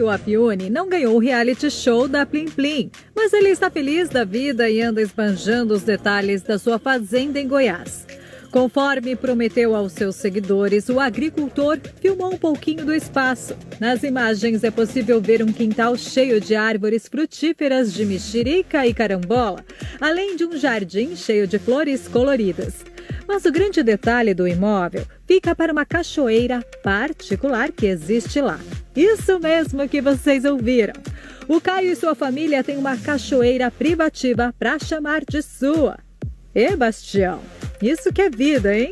Caio Apione não ganhou o reality show da Plim Plim, mas ele está feliz da vida e anda esbanjando os detalhes da sua fazenda em Goiás. Conforme prometeu aos seus seguidores, o agricultor filmou um pouquinho do espaço. Nas imagens é possível ver um quintal cheio de árvores frutíferas de mexerica e carambola, além de um jardim cheio de flores coloridas. Mas o grande detalhe do imóvel fica para uma cachoeira particular que existe lá. Isso mesmo que vocês ouviram. O Caio e sua família têm uma cachoeira privativa para chamar de sua. Bastião, isso que é vida, hein?